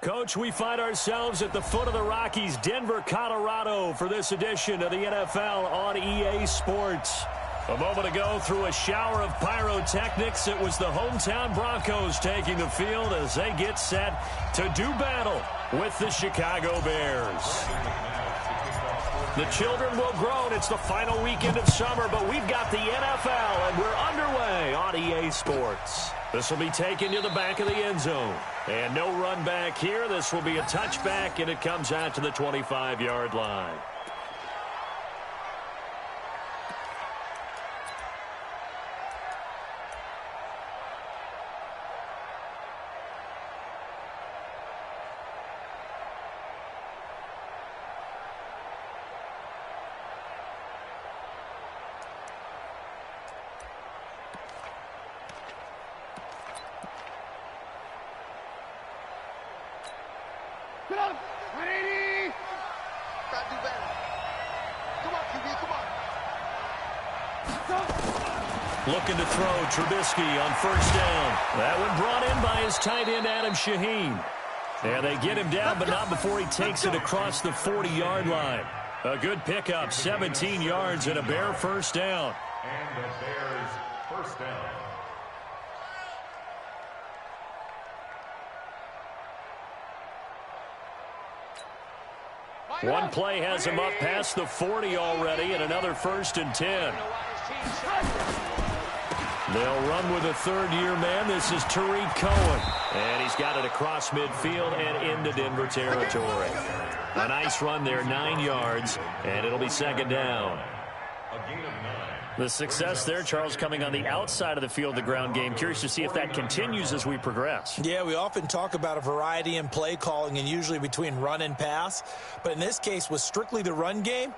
Coach, we find ourselves at the foot of the Rockies, Denver, Colorado, for this edition of the NFL on EA Sports. A moment ago, through a shower of pyrotechnics, it was the hometown Broncos taking the field as they get set to do battle with the Chicago Bears. The children will groan. It's the final weekend of summer, but we've got the NFL, and we're underway on EA Sports. This will be taken to the back of the end zone. And no run back here. This will be a touchback, and it comes out to the 25-yard line. Get up! 180! Gotta do better. Come on, QB, come on. Looking to throw Trubisky on first down. That one brought in by his tight end, Adam Shaheen. And they get him down, but not before he takes it across the 40-yard line. A good pickup, 17 yards and a Bear first down. And the Bears first down. One play has him up past the 40 already, and another 1st and 10. They'll run with a third-year man. This is Tariq Cohen. And he's got it across midfield and into Denver territory. A nice run there, 9 yards, and it'll be second down. A gain of 9. The success there, Charles, coming on the outside of the field, the ground game. Curious to see if that continues as we progress. Yeah, we often talk about a variety in play calling and usually between run and pass. But in this case, with strictly the run game,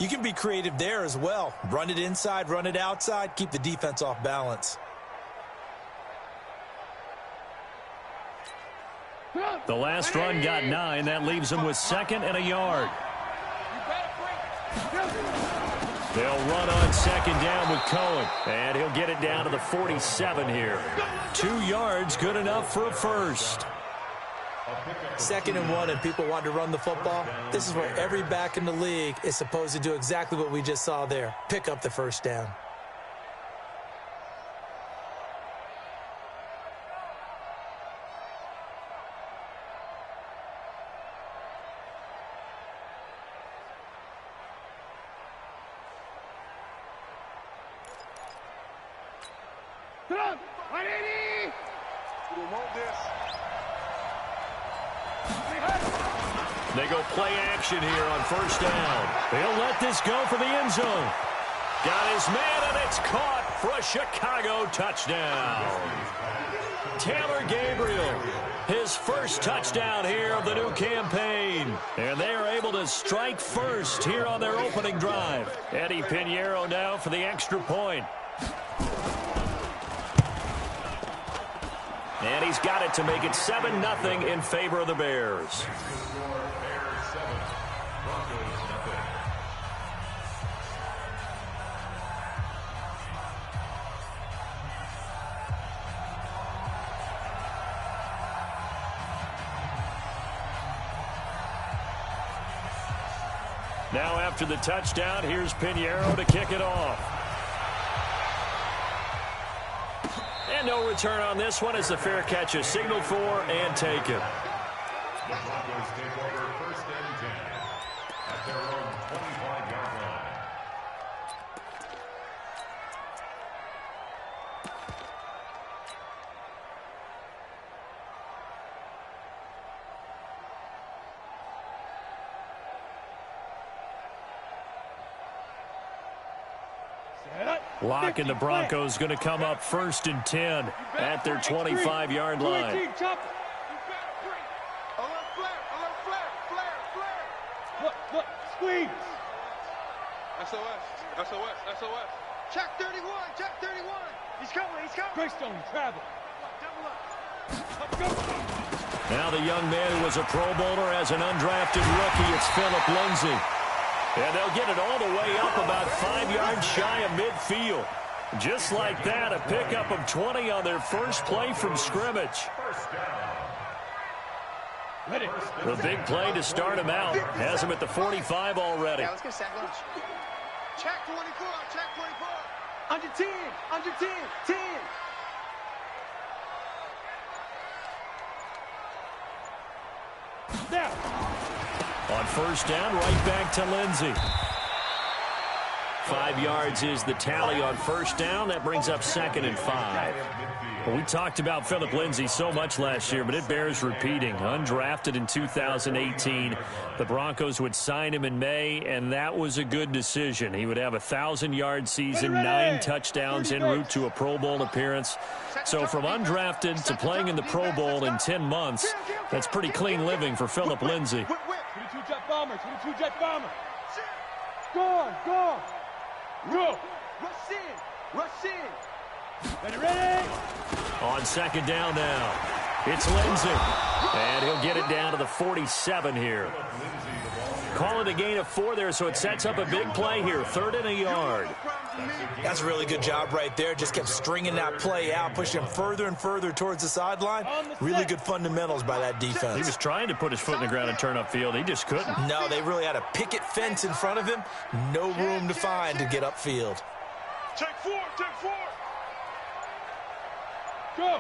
you can be creative there as well. Run it inside, run it outside, keep the defense off balance. The last run got 9. That leaves him with 2nd and a yard. They'll run on 2nd down with Cohen, and he'll get it down to the 47 here. 2 yards, good enough for a first. 2nd and 1, and people want to run the football. This is where every back in the league is supposed to do exactly what we just saw there. Pick up the first down. Get up! 180! We don't want this. They go play action here on first down. They'll let this go for the end zone. Got his man, and it's caught for a Chicago touchdown. Taylor Gabriel, his first touchdown here of the new campaign. And they are able to strike first here on their opening drive. Eddie Pinheiro now for the extra point. And he's got it to make it 7-0 in favor of the Bears. Bears 7, Broncos nothing. Now after the touchdown, here's Pinheiro to kick it off. And no return on this one as the fair catch is signaled for and taken. The Broncos take over 1st and 10 at their own 25-yard line. Lock and the Broncos going to come up 1st and 10 at their 25-yard line. Alert flare! Look, squeeze! SOS. Check 31! He's coming! Greystone, travel. Double up. Now the young man who was a Pro Bowler as an undrafted rookie, it's Phillip Lindsay. And they'll get it all the way up about 5 yards shy of midfield. Just like that, a pickup of 20 on their first play from scrimmage. First down. Ready. The big play to start him out has him at the 45 already. Yeah, let's get sack lunch. Check 24, check 24. Under 10, under 10, 10. Now. On first down, right back to Lindsey. 5 yards is the tally on first down. That brings up 2nd and 5. Well, we talked about Philip Lindsay so much last year, but it bears repeating. Undrafted in 2018. The Broncos would sign him in May, and that was a good decision. He would have a 1,000-yard season, 9 touchdowns en route to a Pro Bowl appearance. So from undrafted to playing in the Pro Bowl in 10 months, that's pretty clean living for Philip Lindsay. 22 jet bomber, 22 jet bomber. Go on, go on. Go. Rush in, rush in. Ready, ready. On 2nd down now, it's Lindsey. And he'll get it down to the 47 here. Call it a gain of 4 there, so it sets up a big play here. 3rd and a yard. That's a really good job right there. Just kept stringing that play out, pushing him further and further towards the sideline. Really good fundamentals by that defense. He was trying to put his foot in the ground and turn upfield. He just couldn't. No, they really had a picket fence in front of him. No room to find to get upfield. Take 4, take 4. Go.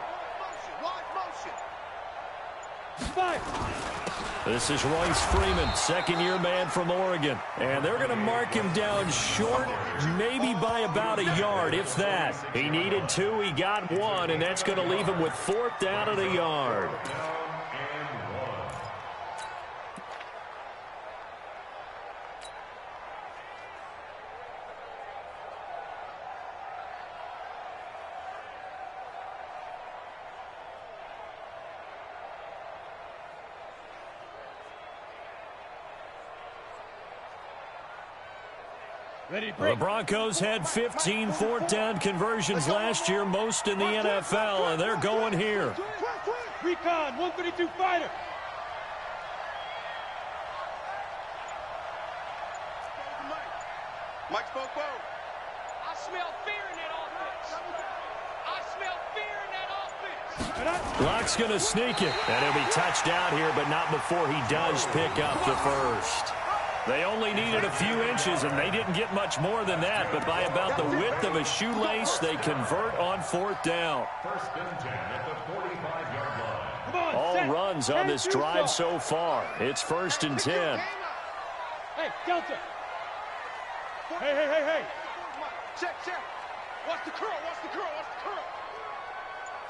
Wide motion. 5. This is Royce Freeman, 2nd-year man from Oregon. And they're going to mark him down short, maybe by about a yard, if that. He needed 2, he got 1, and that's going to leave him with 4th down and a yard. The Broncos had 15 4th-down conversions last year, most in the NFL, and they're going here. Recon, 132 fighter. Mike spoke both. I smell fear in that offense. I smell fear in that offense. Block's going to sneak it, and he'll be touched out here, but not before he does pick up the first. They only needed a few inches, and they didn't get much more than that. But by about the width of a shoelace, they convert on 4th down. 1st and 10 at the 45-yard line. All runs on this drive so far. It's 1st and 10. Hey, Delta. Hey, hey, hey, hey. Check, check. Watch the curl, watch the curl, watch the curl.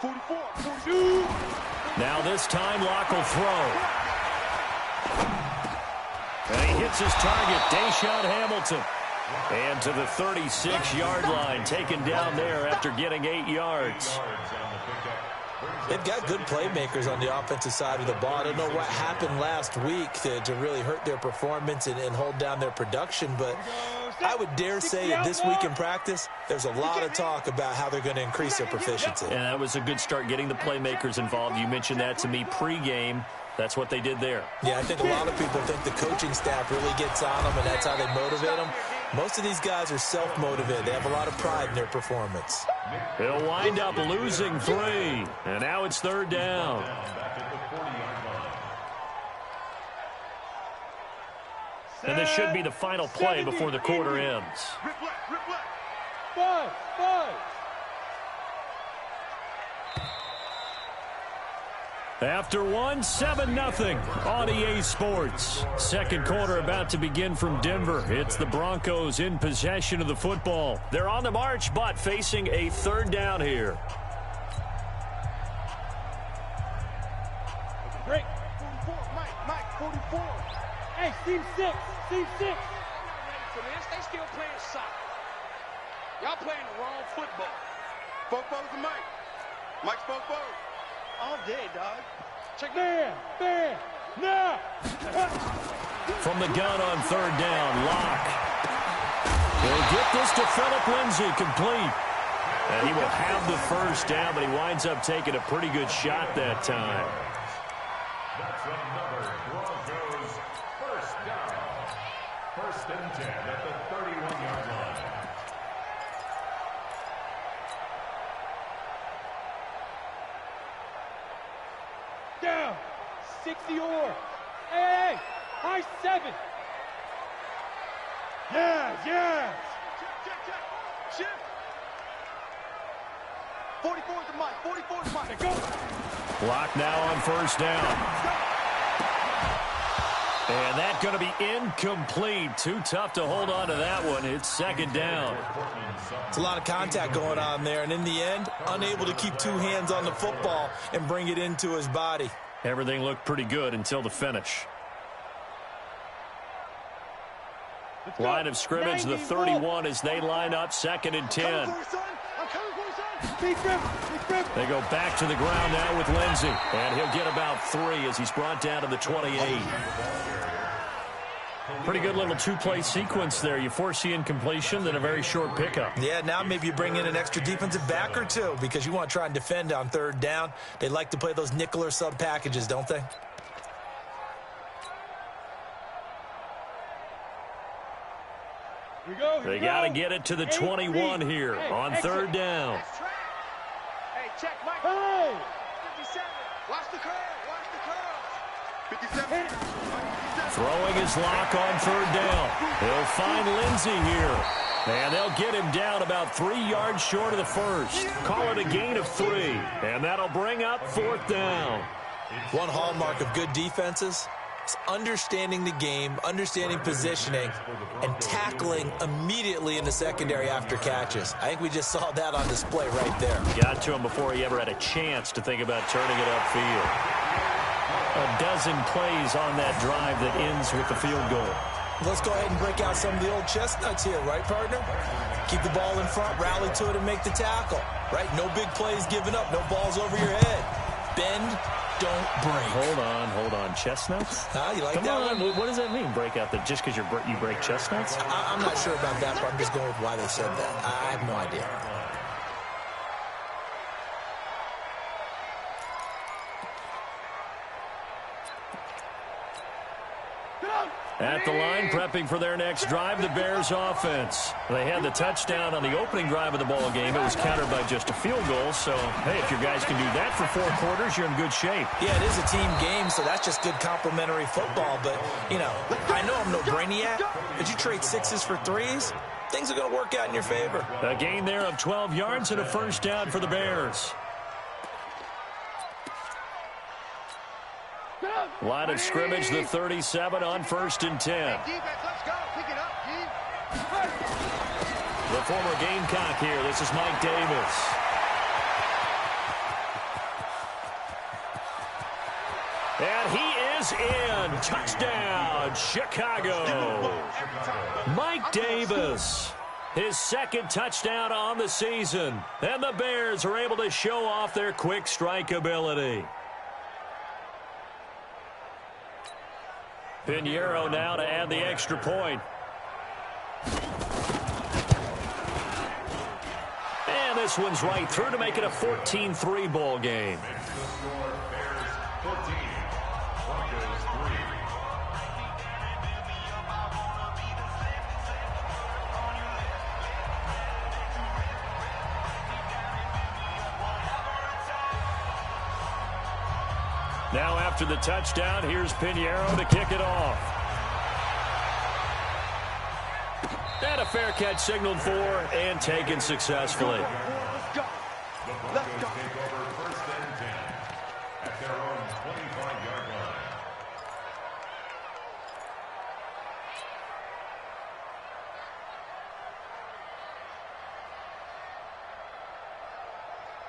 44, 42. Now this time, Locke will throw. And he hits his target, Deshaun Hamilton. And to the 36-yard line, taken down there after getting 8 yards. They've got good playmakers on the offensive side of the ball. I don't know what happened last week to really hurt their performance and hold down their production, but I would dare say that this week in practice, there's a lot of talk about how they're going to increase their proficiency. And that was a good start, getting the playmakers involved. You mentioned that to me pregame. That's what they did there. Yeah, I think a lot of people think the coaching staff really gets on them, and that's how they motivate them. Most of these guys are self-motivated. They have a lot of pride in their performance. They'll wind up losing 3, and now it's 3rd down. And this should be the final play before the quarter ends. 5. After 1, 7-0 on EA Sports. Second quarter about to begin from Denver. It's the Broncos in possession of the football. They're on the march, but facing a 3rd down here. Break. 44, Mike, 44. Hey, Steve 6. For this, they still playing soccer. Y'all playing the wrong football. Football's to Mike. Mike's football. All day, dog. Check man, now. From the gun on 3rd down, Locke. He'll get this to Philip Lindsay, complete. And he will have the first down, but he winds up taking a pretty good shot that time. That's another Broncos first down. 1st and 10 at the 31-yard line. Down. 60 or. Hey, high 7. Yes, yes. Check. Shift. 44 is the mic. 44 is the mic. Go. Block now on first down. And that's going to be incomplete. Too tough to hold on to that one. It's second down. It's a lot of contact going on there, and in the end, unable to keep two hands on the football and bring it into his body. Everything looked pretty good until the finish. Line of scrimmage, the 31 as they line up, 2nd and 10. They go back to the ground now with Lindsey. And he'll get about 3 as he's brought down to the 28. Pretty good little two-play sequence there. You force the incompletion, then a very short pickup. Yeah, now maybe you bring in an extra defensive back or two because you want to try and defend on 3rd down. They like to play those nickel or sub packages, don't they? They got to get it to the 21 here on 3rd down. Hey, check, Mike. Hey! 57. Watch the curve. Watch the curve. 57. Throwing his lock on 3rd down. He'll find Lindsey here. And they'll get him down about 3 yards short of the first. Call it a gain of 3. And that'll bring up 4th down. One hallmark of good defenses is understanding the game, understanding positioning, and tackling immediately in the secondary after catches. I think we just saw that on display right there. Got to him before he ever had a chance to think about turning it upfield. A dozen plays on that drive that ends with the field goal. Let's go ahead and break out some of the old chestnuts here, right, partner? Keep the ball in front, rally to it, and make the tackle, right? No big plays given up, no balls over your head. Bend, don't break. Hold on. Chestnuts? You like Come that on. one? What does that mean, break out? Just because you break chestnuts? I'm not sure about that, but I'm just going with why they said that. I have no idea. At the line, prepping for their next drive, the Bears offense. They had the touchdown on the opening drive of the ball game. It was countered by just a field goal. So, hey, if your guys can do that for 4 quarters, you're in good shape. Yeah, it is a team game, so that's just good complementary football. But, you know, I know I'm no brainiac, but you trade 6s for 3s, things are going to work out in your favor. A gain there of 12 yards and a first down for the Bears. Line of scrimmage, the 37 on 1st and 10. The former Gamecock here. This is Mike Davis. And he is in. Touchdown, Chicago. Mike Davis, his 2nd touchdown on the season. And the Bears are able to show off their quick strike ability. Pinheiro now to add the extra point. And this one's right through to make it a 14-3 ball game. Bears 14, Broncos 3. Now after the touchdown, here's Pinheiro to kick it off. And a fair catch signaled for and taken successfully. The Broncos take over 1st and 10 at their own 25-yard line.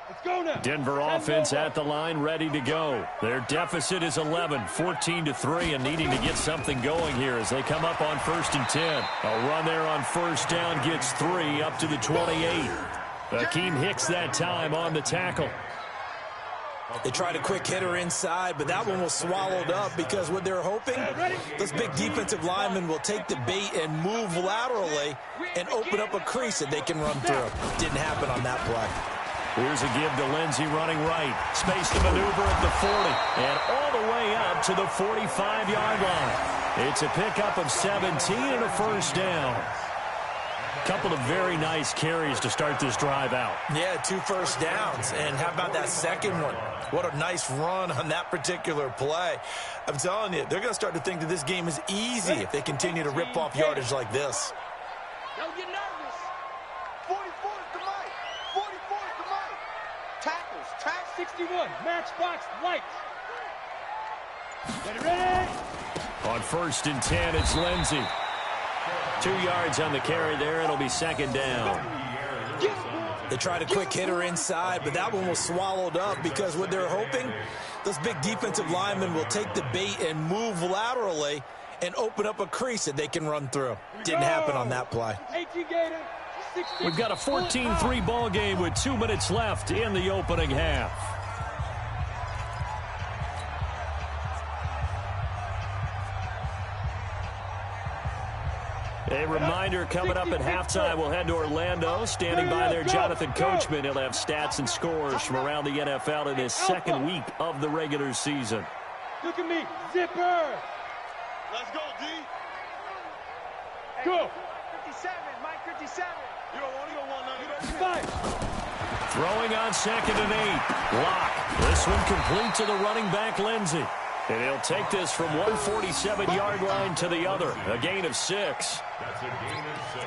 Let's go now. Denver offense at the line, ready to go. Their deficit is 11, 14-3, and needing to get something going here as they come up on 1st and 10. A run there on 1st down gets 3 up to the 28. Akeem Hicks that time on the tackle. They tried a quick hitter inside, but that one was swallowed up because what they're hoping, this big defensive lineman will take the bait and move laterally and open up a crease that they can run through. Didn't happen on that play. Here's a give to Lindsey running right. Space to maneuver at the 40 and all the way up to the 45-yard line. It's a pickup of 17 and a first down. Couple of very nice carries to start this drive out. Yeah, 2 first downs. And how about that second one? What a nice run on that particular play. I'm telling you, they're going to start to think that this game is easy if they continue to rip off yardage like this. Don't get nervous. 44 is the mic. 44 is the mic. Tackles. Tack 61. Matchbox light. Ready? On 1st and 10, it's Lindsey. 2 yards on the carry there. It'll be second down. They tried a quick hitter inside, but that one was swallowed up because what they're hoping, those big defensive linemen will take the bait and move laterally and open up a crease that they can run through. Didn't happen on that play. We've got a 14-3 ball game with 2 minutes left in the opening half. A reminder coming up at halftime, we'll head to Orlando. Standing by there, Jonathan Coachman. He'll have stats and scores from around the NFL in his second week of the regular season. Look at me, zipper. Let's go, D. Go. 57, Mike 57. You don't want to go 190. Throwing on 2nd and 8. Block. This one complete to the running back, Lindsey. And he'll take this from one 47-yard line to the other. A gain of 6. That's a gain of 6.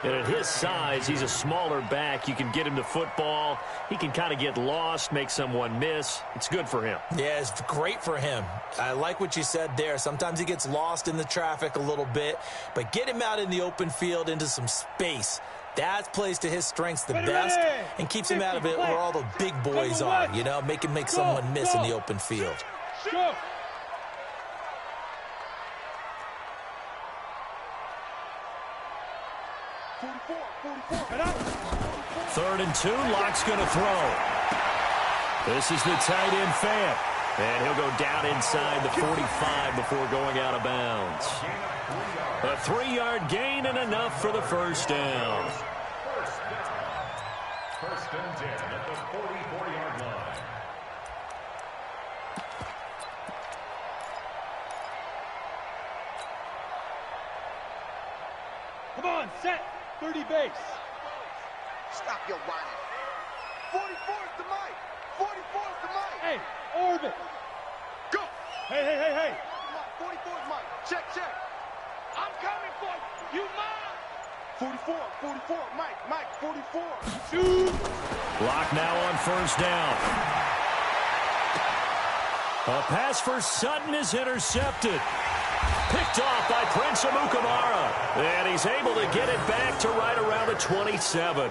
And at his size, he's a smaller back. You can get him to football. He can kind of get lost, make someone miss. It's good for him. Yeah, it's great for him. I like what you said there. Sometimes he gets lost in the traffic a little bit, but get him out in the open field into some space. That plays to his strengths the best and keeps him out of it where all the big boys are, you know, make someone miss in the open field. Go. Third and 2, Locke's going to throw. This is the tight end Fant. And he'll go down inside the 45 before going out of bounds. A 3-yard gain and enough for the first down. First and 10 at the 44-yard line. Come on, set. 30 base. Stop your whining. 44 is the mic. 44 is the mic. Hey, orbit. Go. Hey. 44 is mic. Check. I'm coming for you. You mine. 44, Mike, 44. Shoot. Block now on first down. A pass for Sutton is intercepted. Picked off by Prince Amukamara. And he's able to get it back to right around the 27.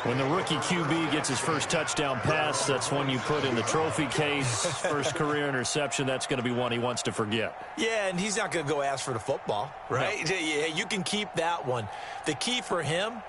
When the rookie QB gets his first touchdown pass, that's one you put in the trophy case. First career interception, that's going to be one he wants to forget. Yeah, and he's not going to go ask for the football, right? No. Yeah, you can keep that one. The key for him,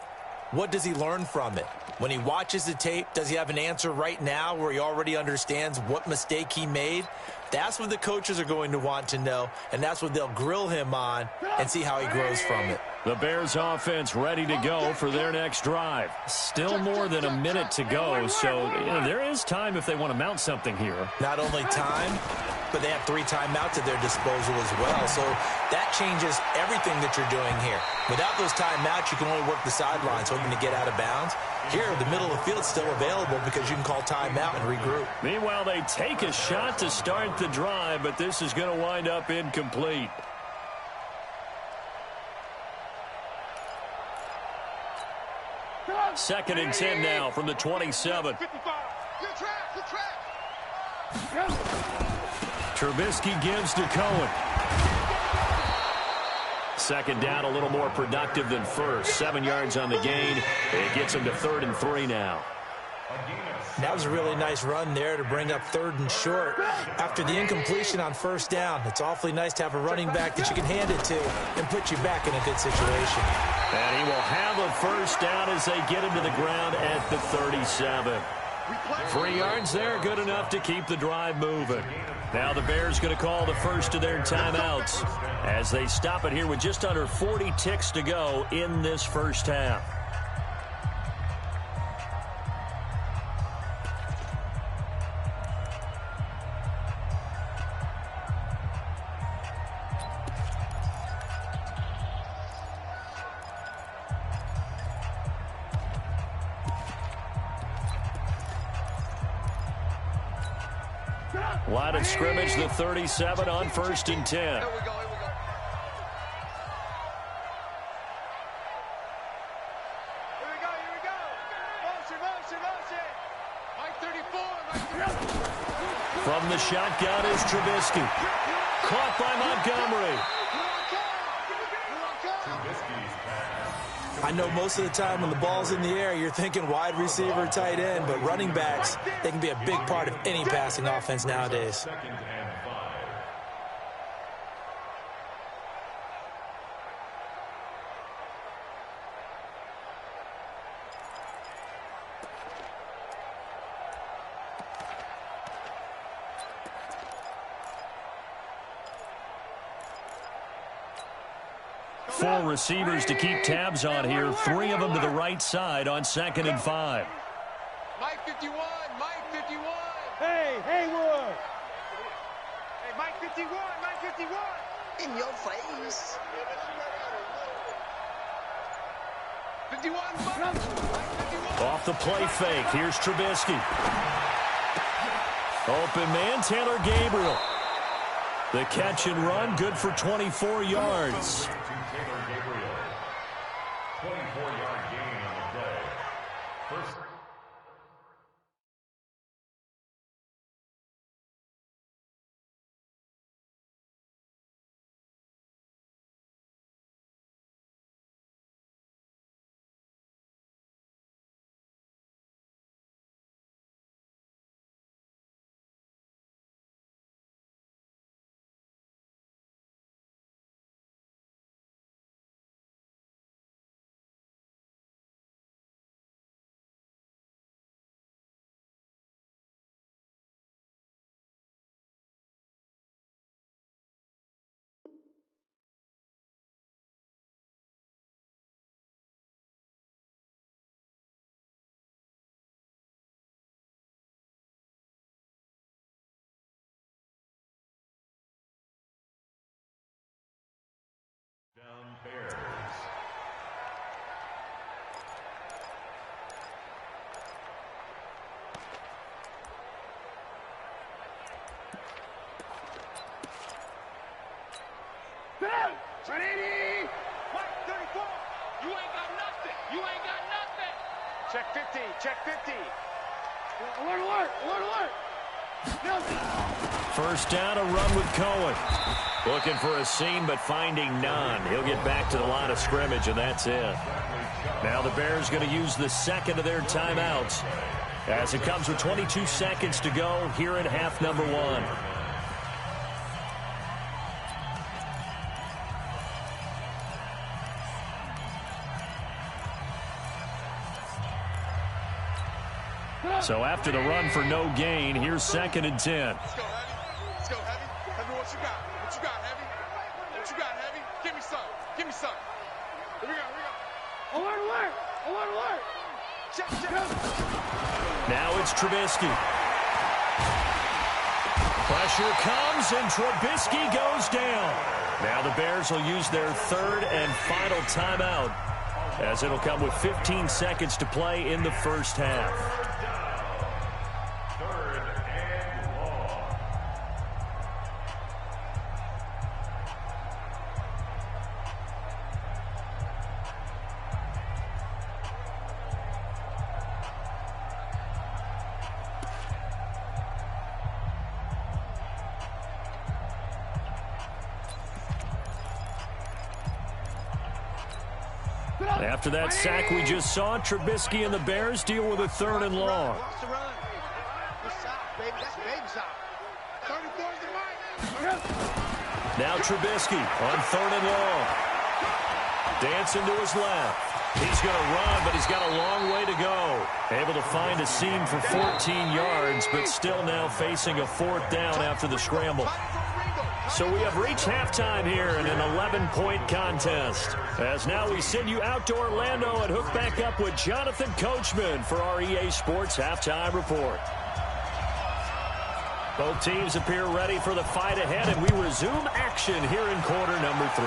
what does he learn from it? When he watches the tape, does he have an answer right now where he already understands what mistake he made? That's what the coaches are going to want to know, and that's what they'll grill him on and see how he grows from it. The Bears offense ready to go for their next drive. Still more than a minute to go, so there is time if they want to mount something here. Not only time, but they have 3 timeouts at their disposal as well, so that changes everything that you're doing here. Without those timeouts, you can only work the sidelines hoping to get out of bounds. Here, the middle of the field is still available because you can call timeout and regroup. Meanwhile, they take a shot to start the drive, but this is going to wind up incomplete. Second and 10 now from the 27. Trubisky gives to Cohen. Second down, a little more productive than first. 7 yards on the gain. It gets him to 3rd and 3 now. That was a really nice run there to bring up 3rd and short. After the incompletion on first down, it's awfully nice to have a running back that you can hand it to and put you back in a good situation. And he will have a first down as they get him to the ground at the 37. 3 yards there, good enough to keep the drive moving. Now the Bears going to call the first of their timeouts as they stop it here with just under 40 ticks to go in this first half. Line of scrimmage, the 37 on 1st and 10. Here we go, here we go. Here we go, here we go. Motion, motion, motion. Mike 34, Mike 34. From the shotgun is Trubisky. Caught by Montgomery. I know most of the time when the ball's in the air, you're thinking wide receiver, tight end, but running backs, they can be a big part of any passing offense nowadays. 2nd and 5. Four receivers to keep tabs on here. 3 of them to the right side on 2nd and 5. Mike 51, Mike 51. Hey, Haywood. Hey, Mike 51, Mike 51. In your face. 51, Mike 51. Off the play fake. Here's Trubisky. Open man, Taylor Gabriel. The catch and run, good for 24 yards. Taylor Gabriel. 24-yard gain on the play. First. Down Bears. Trinity! Mike 34. You ain't got nothing. You ain't got nothing. Check 50, check 50. Alert, alert, alert, alert. First down, a run with Cohen. Looking for a seam, but finding none. He'll get back to the line of scrimmage, and that's it. Now the Bears going to use the second of their timeouts as it comes with 22 seconds to go here in half number 1. So after the run for no gain, here's 2nd and 10. Let's go, Heavy. Let's go, Heavy. Heavy, what you got? What you got, Heavy? What you got, Heavy? Give me some. Give me some. Here we go, here we go. Alert, alert, alert, alert. Check, check. Now it's Trubisky. Pressure comes, and Trubisky goes down. Now the Bears will use their 3rd and final timeout, as it'll come with 15 seconds to play in the first half. After that sack we just saw, Trubisky and the Bears deal with a 3rd and long. Watch the run. Good shot, baby. That's baby shot. 34's the Mike. Now Trubisky on 3rd and long. Dancing to his left. He's going to run, but he's got a long way to go. Able to find a seam for 14 yards, but still now facing a 4th down after the scramble. So we have reached halftime here in an 11-point contest. As now we send you out to Orlando and hook back up with Jonathan Coachman for our EA Sports Halftime Report. Both teams appear ready for the fight ahead, and we resume action here in quarter number 3.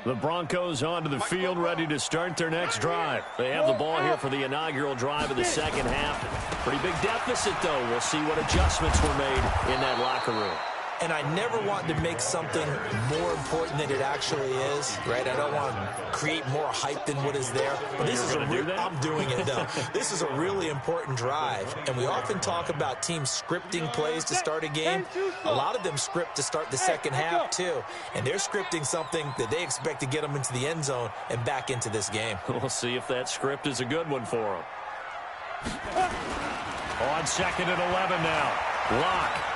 The Broncos onto the field, ready to start their next drive. They have the ball here for the inaugural drive of the second half. Pretty big deficit, though. We'll see what adjustments were made in that locker room. And I never want to make something more important than it actually is, right? I don't want to create more hype than what is there. But this is I'm doing it, though. This is a really important drive. And we often talk about teams scripting plays to start a game. A lot of them script to start the second half, too. And they're scripting something that they expect to get them into the end zone and back into this game. We'll see if that script is a good one for them. On 2nd and 11 now. Lock.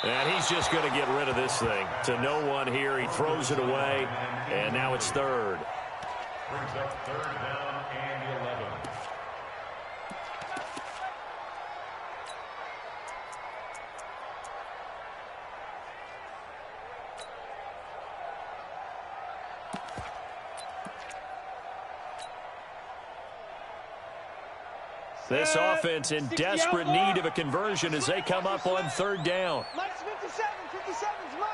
And he's just going to get rid of this thing. To no one here. He throws it away. And now it's third. Brings up third down and 11. This offense in desperate need of a conversion as they come up on third down. Mike's 57, 57's Mike.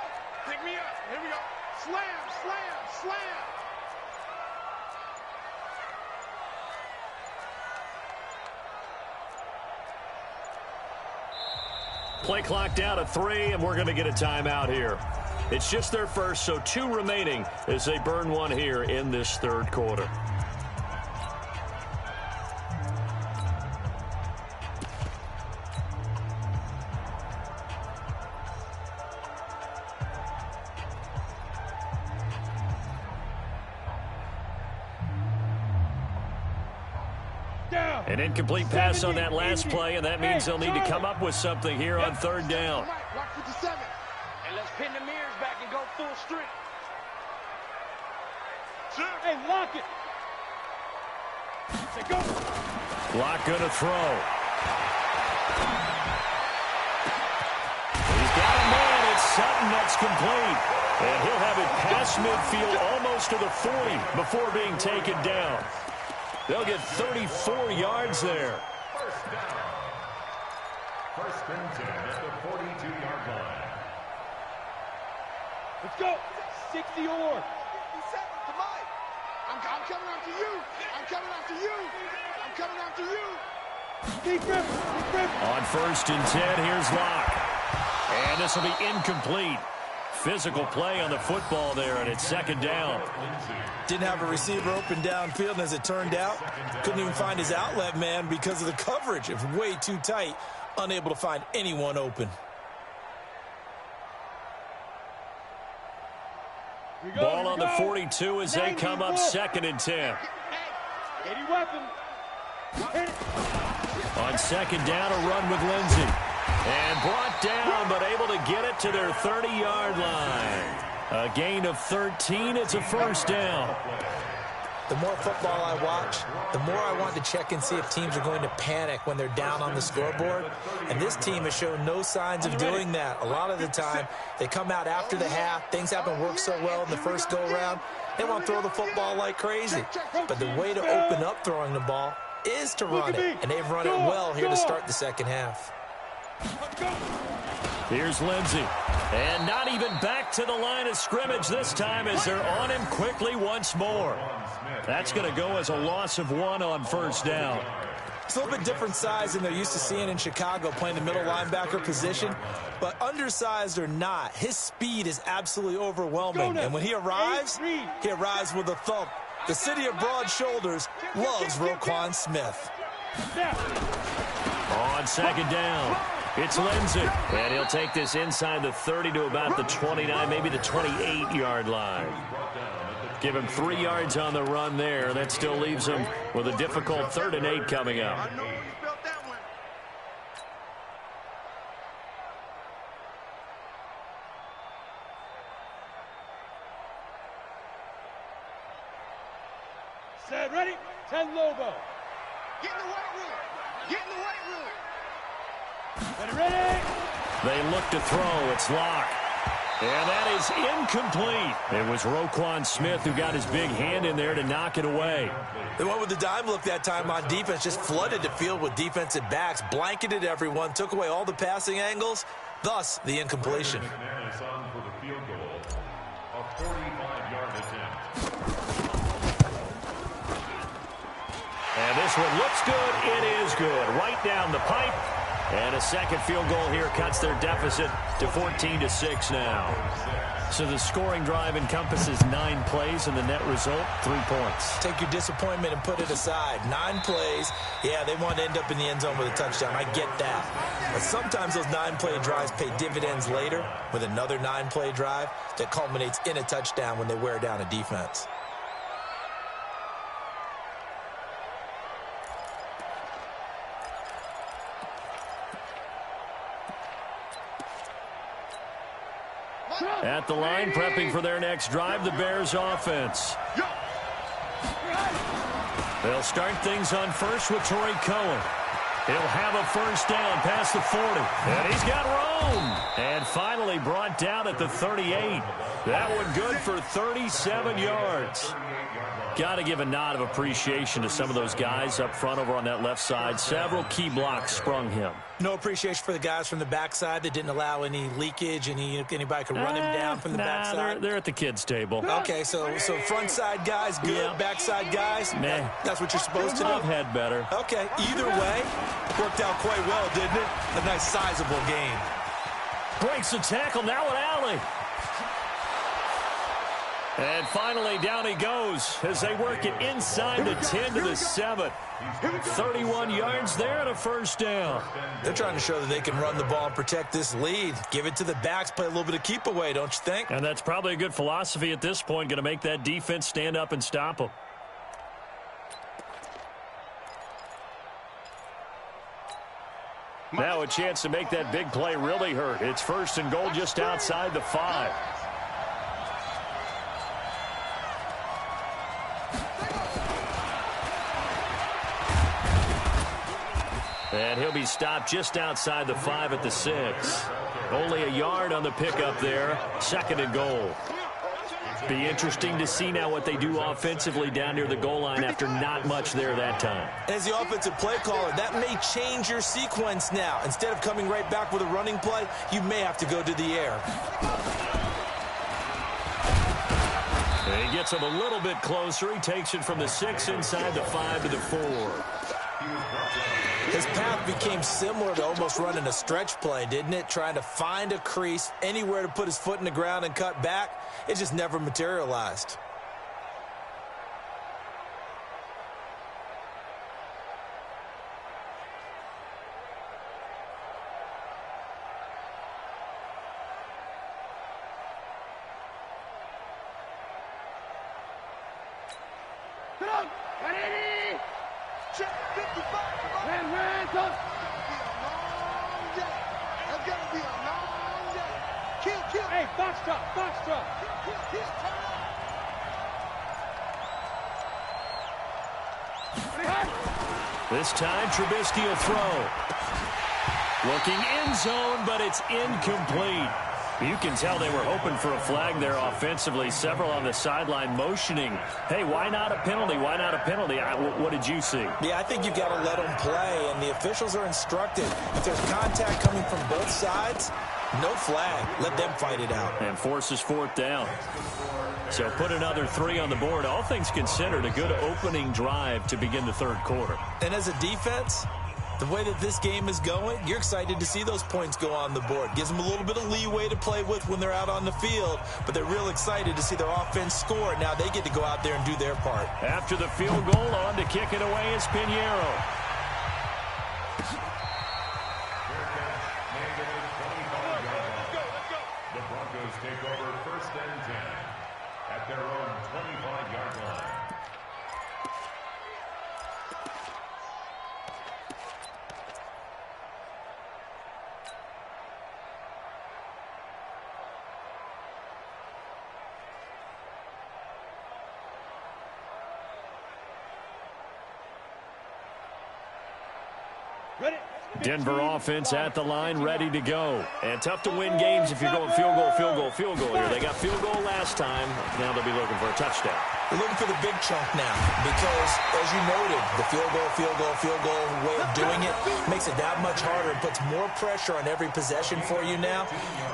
Pick me up. Here we go. Slam, slam, slam. Play clock down to 3, and we're going to get a timeout here. It's just their first, so 2 remaining as they burn one here in this third quarter. An incomplete pass on that last play, and that means they'll need to come up with something here on third down. Lock 57. And let's pin the mirrors back and go full strength. Hey, lock it. Say go. Lock going to throw. He's got a man. It's Sutton that's complete. And he'll have it past midfield almost to the 40 before being taken down. They'll get 34 yards there. First down. First and 10 at the 42-yard line. Let's go. 60 or. 57 to Mike. I'm coming after you. I'm coming after you. I'm coming after you. Deep rip. Deep rip. On 1st and 10, here's Locke. And this will be incomplete. Physical play on the football there, and it's second down. Didn't have a receiver open downfield, and as it turned out, couldn't even find his outlet man because of the coverage. It was way too tight, unable to find anyone open. Ball on the 42 as they come up 2nd and 10. Any weapon. On 2nd down, a run with Lindsey. And brought down, but able to get it to their 30-yard line. A gain of 13. It's a first down. The more football I watch, the more I want to check and see if teams are going to panic when they're down on the scoreboard. And this team has shown no signs of doing that. A lot of the time, they come out after the half. Things haven't worked so well in the first go-around. They want to throw the football like crazy. But the way to open up throwing the ball is to run it. And they've run it well here to start the second half. Here's Lindsey. And not even back to the line of scrimmage this time as they're on him quickly once more. That's going to go as a loss of 1 on first down. It's a little bit different size than they're used to seeing in Chicago, playing the middle linebacker position. But undersized or not, his speed is absolutely overwhelming. And when he arrives with a thump. The city of broad shoulders loves Roquan Smith. On 2nd down, it's Lindsey. And he'll take this inside the 30 to about the 29, maybe the 28-yard line. Give him 3 yards on the run there. That still leaves him with a difficult 3rd and 8 coming up. I know you felt that one. Set, ready? 10 Lobo. Get in the weight room. Get in the weight room. Ready, ready? They look to throw. It's Locke. And that is incomplete. It was Roquan Smith who got his big hand in there to knock it away. They went with the dime look that time on defense, just flooded the field with defensive backs, blanketed everyone, took away all the passing angles. thus the incompletion. McManus on for the field goal. A 45-yard attempt. And this one looks good. It is good. Right down the pipe. And a second field goal here cuts their deficit to 14-6 now. So the scoring drive encompasses 9 plays, and the net result, 3 points. Take your disappointment and put it aside. 9 plays. Yeah, they want to end up in the end zone with a touchdown. I get that. But sometimes those 9-play drives pay dividends later with another 9-play drive that culminates in a touchdown when they wear down a defense. At the line, prepping for their next drive, the Bears offense. They'll start things on first with Torrey Cohen. He'll have a first down past the 40. And he's got room. And finally brought down at the 38. That one good for 37 yards. Got to give a nod of appreciation to some of those guys up front over on that left side. Several key blocks sprung him. No appreciation for the guys from the backside that didn't allow any leakage, anybody could run him down from the backside. They're at the kids' table. Okay, so front side guys good, yeah. Backside guys, that's what you're supposed to do. I've had better. Okay, either way, worked out quite well, didn't it? A nice sizable game. Breaks the tackle, now an alley. And finally, down he goes as they work it inside the 10 to the 7. 31 yards there and a first down. They're trying to show that they can run the ball and protect this lead. Give it to the backs, play a little bit of keep away, don't you think? And that's probably a good philosophy at this point, going to make that defense stand up and stop them. Now a chance to make that big play really hurt. It's first and goal just outside the 5. And he'll be stopped just outside the 5 at the 6. Only a yard on the pickup there. Second and goal. Be interesting to see now what they do offensively down near the goal line after not much there that time. As the offensive play caller, that may change your sequence now. Instead of coming right back with a running play, you may have to go to the air. And he gets him a little bit closer. He takes it from the 6 inside the 5 to the 4. His path became similar to almost running a stretch play, didn't it? Trying to find a crease, anywhere to put his foot in the ground and cut back. It just never materialized. This time, Trubisky will throw. Looking end zone, but it's incomplete. You can tell they were hoping for a flag there offensively. Several on the sideline motioning. Hey, why not a penalty? Why not a penalty? What did you see? Yeah, I think you've got to let them play, and the officials are instructed. If there's contact coming from both sides, no flag. Let them fight it out. And forces fourth down. So put another 3 on the board. All things considered, a good opening drive to begin the third quarter. And as a defense, the way that this game is going, you're excited to see those points go on the board. Gives them a little bit of leeway to play with when they're out on the field, but they're real excited to see their offense score. Now they get to go out there and do their part. After the field goal, on to kick it away is Pinheiro. The Broncos take over first and 10 at their own 25-yard line. Ready? Denver offense at the line, ready to go. And tough to win games if you're going field goal, field goal, field goal here. They got field goal last time. Now they'll be looking for a touchdown. They're looking for the big chunk now because, as you noted, the field goal way of doing it makes it that much harder and puts more pressure on every possession for you now.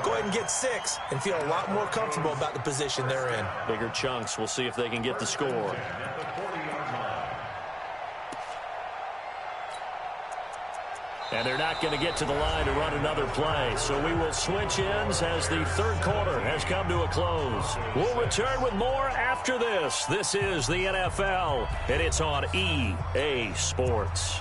Go ahead and get 6 and feel a lot more comfortable about the position they're in. Bigger chunks. We'll see if they can get the score. And they're not going to get to the line to run another play. So we will switch ends as the third quarter has come to a close. We'll return with more after this. This is the NFL, and it's on EA Sports.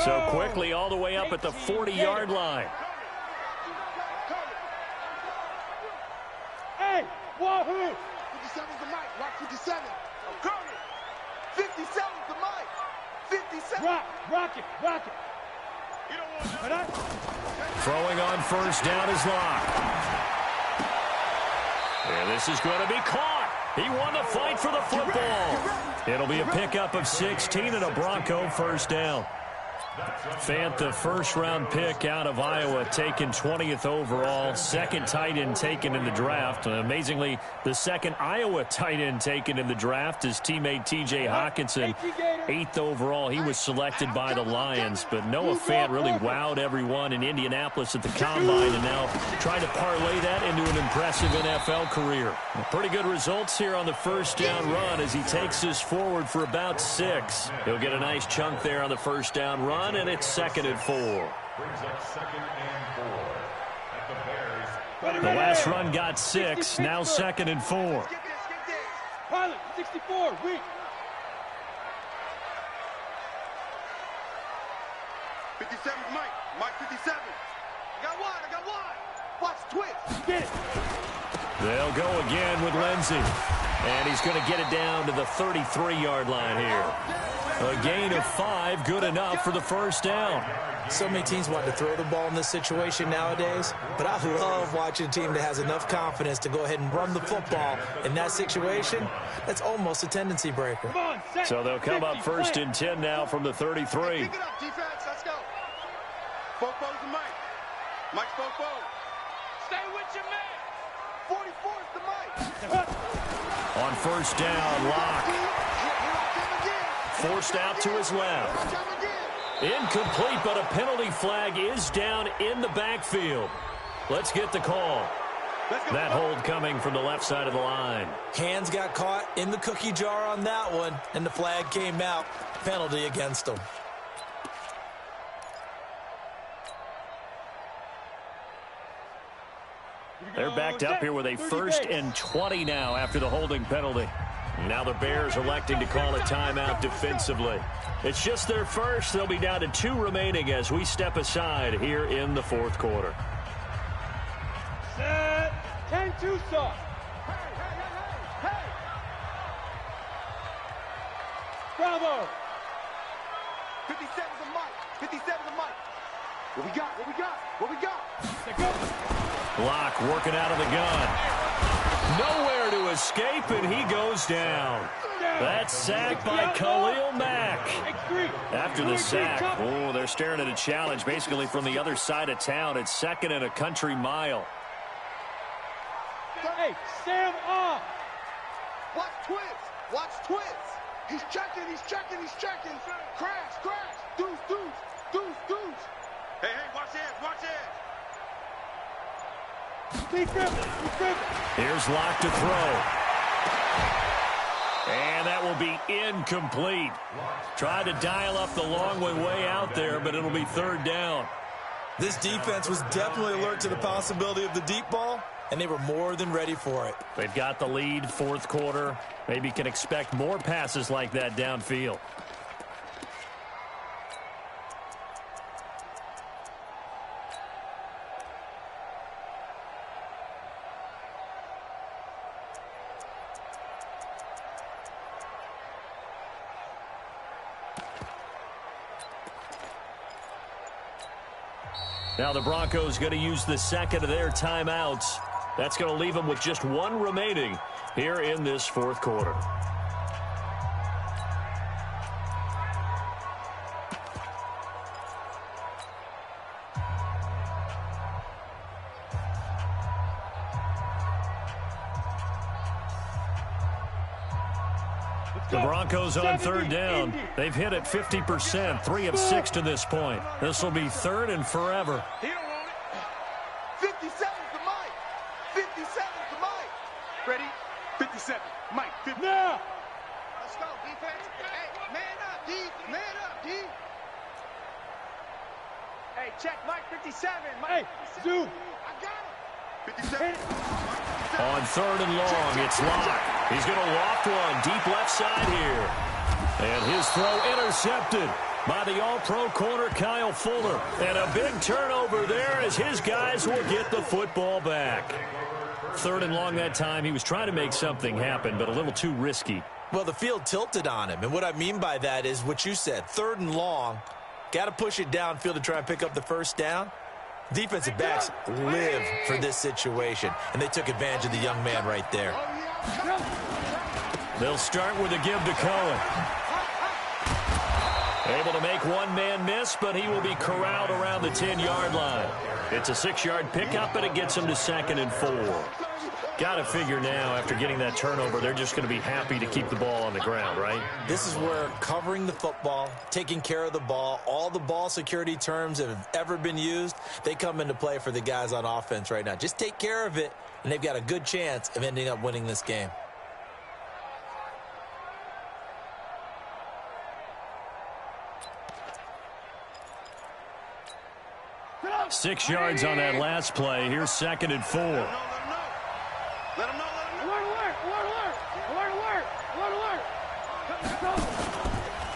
So quickly all the way up at the 40-yard line. Hey, wahoo! 57's the mic. Rock 57. I'm coming. 57's the mic. 57. Rock it. You don't want to. Throwing on first down is Locke. And this is going to be caught. He won the fight for the football. It'll be a pickup of 16 and a Bronco first down. Fant, the first-round pick out of Iowa, taken 20th overall, second tight end taken in the draft. Amazingly, the second Iowa tight end taken in the draft is teammate T.J. Hockenson, 8th overall. He was selected by the Lions, but Noah Fant really wowed everyone in Indianapolis at the Combine and now trying to parlay that into an impressive NFL career. Pretty good results here on the first down run as he takes us forward for about 6. He'll get a nice chunk there on the first down run. And it's 2nd and 4. Brings up 2nd and 4 at the Bears. The last run got 6. Now 2nd and 4. Pilot, 64, weak. 57's Mike. Mike 57. I got one. Watch twist. Get it. They'll go again with Lindsey. And he's going to get it down to the 33-yard line here. A gain of 5, good enough for the first down. So many teams want to throw the ball in this situation nowadays, but I love watching a team that has enough confidence to go ahead and run the football in that situation. That's almost a tendency breaker. So they'll come up first and 10 now from the 33. Pick it up, defense. Let's go. Fofo's the Mike. Mike's Fofo. Stay with your man. 44's the Mike. On first down, Locke. Forced out to his left. Incomplete, but a penalty flag is down in the backfield. Let's get the call. That hold coming from the left side of the line. Hands got caught in the cookie jar on that one, and the flag came out. Penalty against them. They're backed up here with a 1st and 20 now after the holding penalty. Now the Bears electing to call a timeout defensively. It's just their first. They'll be down to 2 remaining as we step aside here in the 4th quarter. Set. 10-2 stop. Hey. Bravo. 57's the Mike. 57's the Mike. What we got? Let's go. Locke working out of the gun. Nowhere to escape, and he goes down. That's sacked by Khalil Mack. After the sack, they're staring at a challenge basically from the other side of town. It's 2nd and a country mile. Hey, Sam off. Watch twist. He's checking. Crash. Deuce. Hey, watch it. Deep grip. Here's Locke to throw. And that will be incomplete. Tried to dial up the long way out there, but it'll be 3rd down. This defense was definitely alert to the possibility of the deep ball, and they were more than ready for it. They've got the lead, 4th quarter. Maybe can expect more passes like that downfield. Now the Broncos going to use the second of their timeouts. That's going to leave them with just one remaining here in this fourth quarter. The Broncos on third down. They've hit it 50%, 3 of 6 to this point. This will be third and forever. He don't want it. 57's the mic. 57's the mic. Ready? 57. Mike, 50. Now. Let's go, defense. Hey, man up, D. Man up, D. Hey, check Mike 57. Mike 57. Hey, I got him. 57. On third and long, it's Locke. He's going to loft one deep left side here. And his throw intercepted by the all-pro corner Kyle Fuller. And a big turnover there as his guys will get the football back. Third and long that time. He was trying to make something happen, but a little too risky. Well, the field tilted on him. And what I mean by that is what you said. Third and long. Got to push it downfield to try and pick up the first down. Defensive backs live for this situation, and they took advantage of the young man right there. They'll start with a give to Cohen. Able to make one man miss, but he will be corralled around the 10-yard line. It's a 6-yard pickup, and it gets him to 2nd and 4. Got to figure now, after getting that turnover, they're just going to be happy to keep the ball on the ground, right? This is where covering the football, taking care of the ball, all the ball security terms that have ever been used, they come into play for the guys on offense right now. Just take care of it, and they've got a good chance of ending up winning this game. Six yards on that last play. Here's 2nd and 4. Let him know.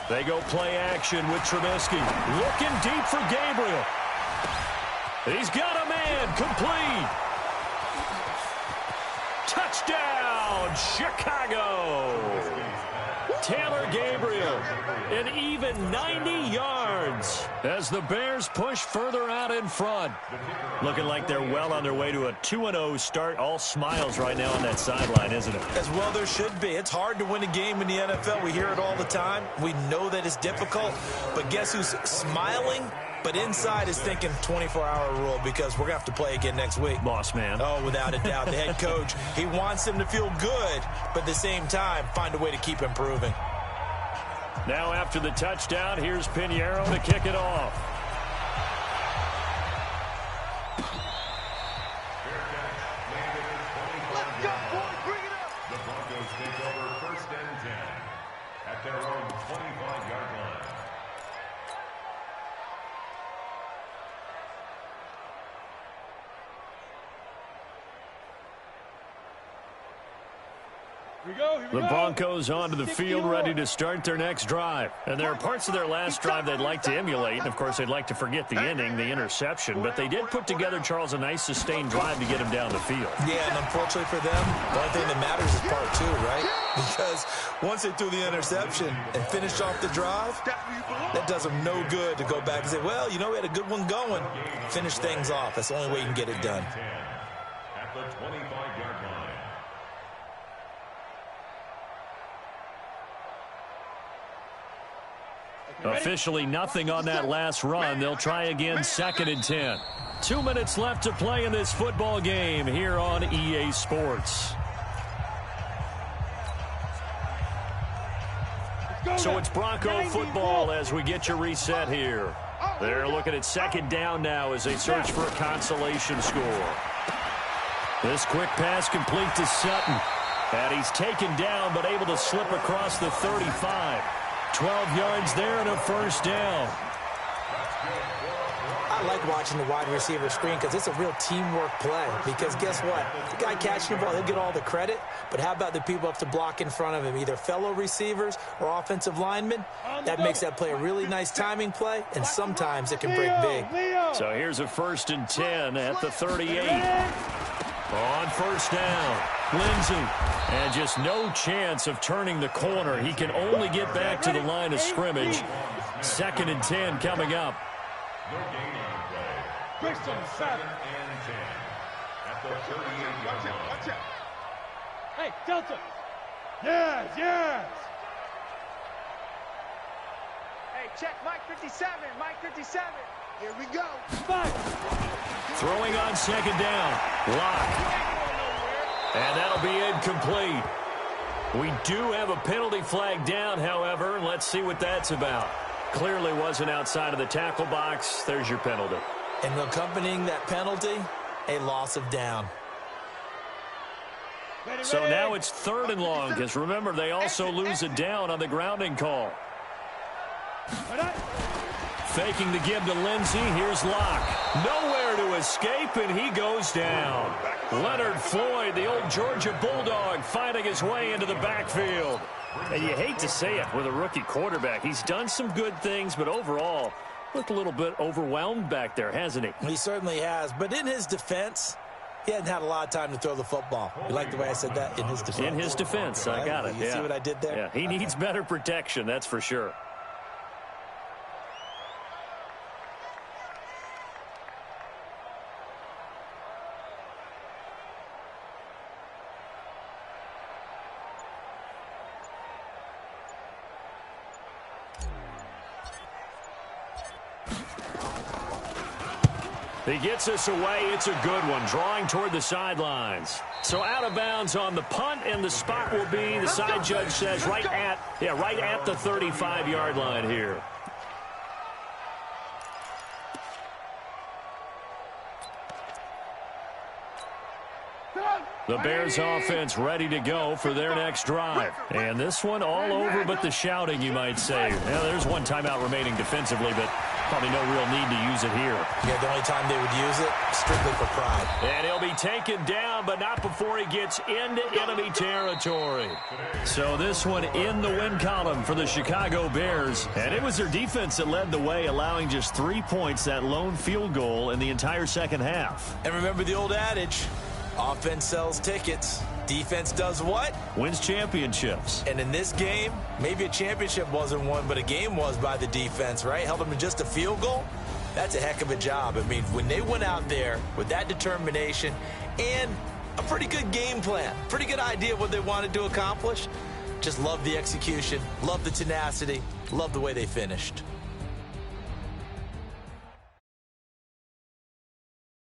They go play action with Trubisky. Looking deep for Gabriel. He's got a man. Complete. Touchdown, Chicago. Taylor Gabriel, an even 90 yards as the Bears push further out in front. Looking like they're well on their way to a 2-0 start. All smiles right now on that sideline, isn't it? As well there should be. It's hard to win a game in the NFL. We hear it all the time. We know that it's difficult. But guess who's smiling? But inside is thinking 24-hour rule because we're going to have to play again next week. Boss man. Oh, without a doubt. The head coach, he wants him to feel good, but at the same time, find a way to keep improving. Now after the touchdown, here's Pinheiro to kick it off. Let's go, boys. Bring it up. The Broncos take over 1st and 10 at their own 25-yard line. The Broncos onto the field ready to start their next drive. And there are parts of their last drive they'd like to emulate. And, of course, they'd like to forget the inning, the interception. But they did put together, Charles, a nice sustained drive to get him down the field. Yeah, and unfortunately for them, the only thing that matters is part 2, right? Because once they threw the interception and finished off the drive, that does them no good to go back and say, well, you know, we had a good one going. Finish things off. That's the only way you can get it done. At the 25-yard line. Officially nothing on that last run. They'll try again 2nd and 10. 2 minutes left to play in this football game here on EA Sports. So it's Bronco football as we get you reset here. They're looking at 2nd down now as they search for a consolation score. This quick pass complete to Sutton. And he's taken down but able to slip across the 35. 12 yards there and a 1st down. I like watching the wide receiver screen because it's a real teamwork play. Because guess what? The guy catching the ball, he'll get all the credit. But how about the people up to block in front of him, either fellow receivers or offensive linemen? That makes that play a really nice timing play, and sometimes it can break big. So here's a 1st and 10 at the 38. On 1st down, Lindsey. And just no chance of turning the corner. He can only get back to the line of scrimmage. 2nd and 10 coming up. No gain on the play. Christian, 7. And 10 at the 38-yard line. Watch out. Hey, Delta. Yes, yes. Hey, check Mike 57. Mike 57. Here we go. 5. Throwing on second down. Lock. And that'll be incomplete. We do have a penalty flag down, however. Let's see what that's about. Clearly wasn't outside of the tackle box. There's your penalty. And accompanying that penalty, a loss of down. So now it's 3rd and long, because remember, they also lose a down on the grounding call. Faking the give to Lindsey. Here's Locke. Nowhere to escape, and he goes down. Leonard Floyd, the old Georgia Bulldog, finding his way into the backfield. And you hate to say it with a rookie quarterback. He's done some good things, but overall, looked a little bit overwhelmed back there, hasn't he? He certainly has. But in his defense, he hadn't had a lot of time to throw the football. You like the way I said that? In his defense. In his defense. I got it. You see what I did there? Yeah, he needs better protection, that's for sure. He gets us away. It's a good one, drawing toward the sidelines. So out of bounds on the punt, and the spot will be, the side judge says, right at the 35-yard line here. The Bears offense ready to go for their next drive. And this one all over but the shouting, you might say. Now, there's one timeout remaining defensively, but probably no real need to use it here. Yeah, the only time they would use it, strictly for pride. And he'll be taken down, but not before he gets into enemy territory. So this one in the win column for the Chicago Bears. And it was their defense that led the way, allowing just 3 points, that lone field goal in the entire second half. And remember the old adage, offense sells tickets. Defense does what? Wins championships. And in this game, maybe a championship wasn't won, but a game was by the defense, right? Held them to just a field goal. That's a heck of a job. I mean, when they went out there with that determination and a pretty good game plan, pretty good idea of what they wanted to accomplish, just love the execution, love the tenacity, love the way they finished.